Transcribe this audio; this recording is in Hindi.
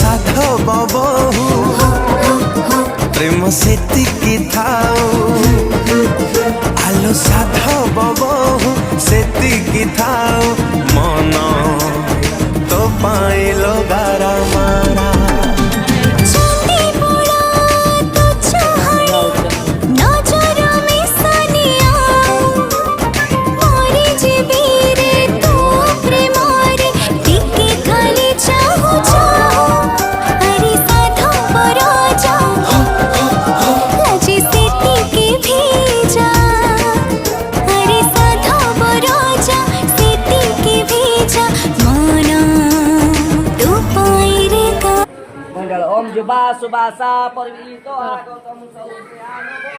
साधव बहु प्रेम सेतिकी थाऊ आलो साधव बहु सेतिकी थाऊ मन तो पाइलो गारा मारा Om Jubah Subasa Perwito